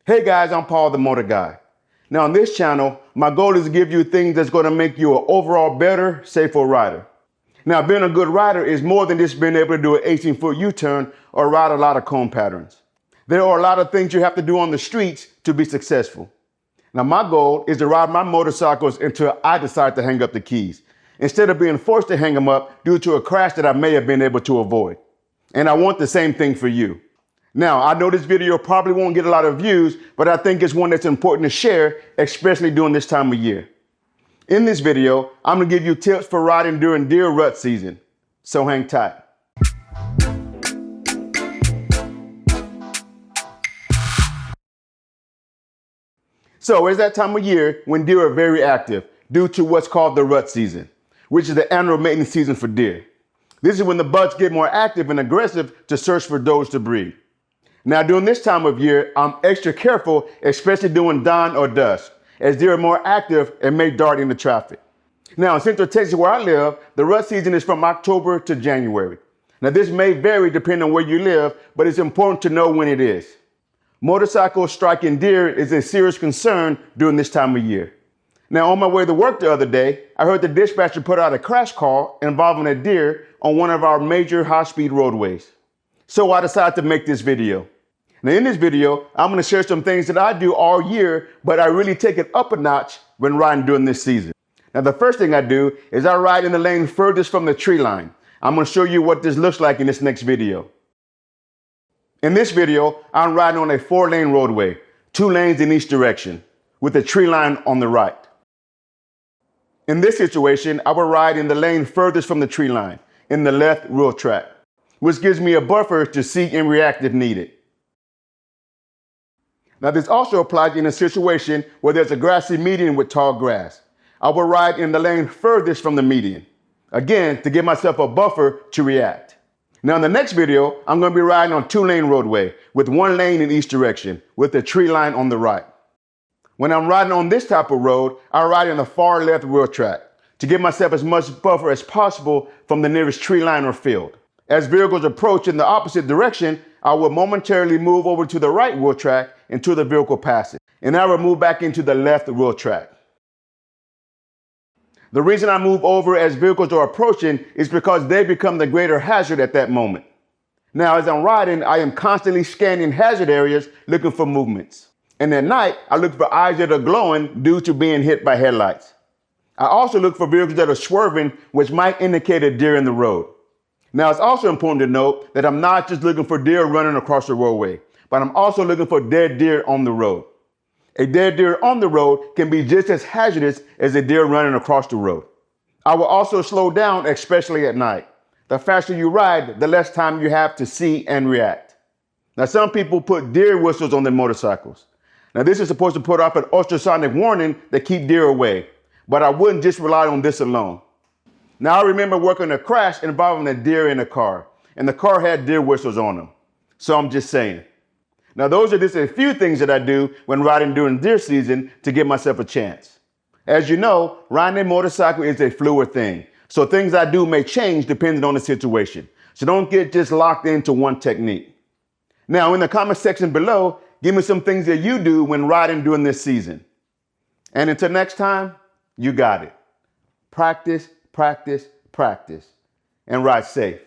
Hey guys, I'm Paul the Motor Guy. Now on this channel, my goal is to give you things that's going to make you an overall better, safer rider. Now being a good rider is more than just being able to do an 18-foot U-turn or ride a lot of cone patterns. There are a lot of things you have to do on the streets to be successful. Now my goal is to ride my motorcycles until I decide to hang up the keys, instead of being forced to hang them up due to a crash that I may have been able to avoid. And I want the same thing for you. Now, I know this video probably won't get a lot of views, but I think it's one that's important to share, especially during this time of year. In this video, I'm going to give you tips for riding during deer rut season. So hang tight. So it's that time of year when deer are very active due to what's called the rut season, which is the annual mating season for deer. This is when the bucks get more active and aggressive to search for does to breed. Now, during this time of year, I'm extra careful, especially during dawn or dusk, as deer are more active and may dart into traffic. Now, in Central Texas where I live, the rut season is from October to January. Now, this may vary depending on where you live, but it's important to know when it is. Motorcycles striking deer is a serious concern during this time of year. Now, on my way to work the other day, I heard the dispatcher put out a crash call involving a deer on one of our major high-speed roadways. So I decided to make this video. Now in this video, I'm going to share some things that I do all year, but I really take it up a notch when riding during this season. Now the first thing I do is I ride in the lane furthest from the tree line. I'm going to show you what this looks like in this next video. In this video, I'm riding on a 4-lane roadway, 2 lanes in each direction, with the tree line on the right. In this situation, I will ride in the lane furthest from the tree line, in the left rear track, which gives me a buffer to see and react if needed. Now this also applies in a situation where there's a grassy median with tall grass. I will ride in the lane furthest from the median, again to give myself a buffer to react. Now in the next video, I'm going to be riding on 2-lane roadway with 1 lane in each direction with the tree line on the right. When I'm riding on this type of road, I ride in the far left rear track to give myself as much buffer as possible from the nearest tree line or field. As vehicles approach in the opposite direction, I will momentarily move over to the right rear track until the vehicle passes, and I will move back into the left rear track. The reason I move over as vehicles are approaching is because they become the greater hazard at that moment. Now, as I'm riding, I am constantly scanning hazard areas looking for movements. And at night, I look for eyes that are glowing due to being hit by headlights. I also look for vehicles that are swerving, which might indicate a deer in the road. Now, it's also important to note that I'm not just looking for deer running across the roadway, but I'm also looking for dead deer on the road. A dead deer on the road can be just as hazardous as a deer running across the road. I will also slow down, especially at night. The faster you ride, the less time you have to see and react. Now, some people put deer whistles on their motorcycles. Now, this is supposed to put off an ultrasonic warning that keep deer away, but I wouldn't just rely on this alone. Now, I remember working a crash involving a deer in a car, and the car had deer whistles on them. So I'm just saying. Now, those are just a few things that I do when riding during deer season to give myself a chance. As you know, riding a motorcycle is a fluid thing, so things I do may change depending on the situation. So don't get just locked into one technique. Now, in the comment section below, give me some things that you do when riding during this season. And until next time, you got it. Practice, practice, practice, and ride safe.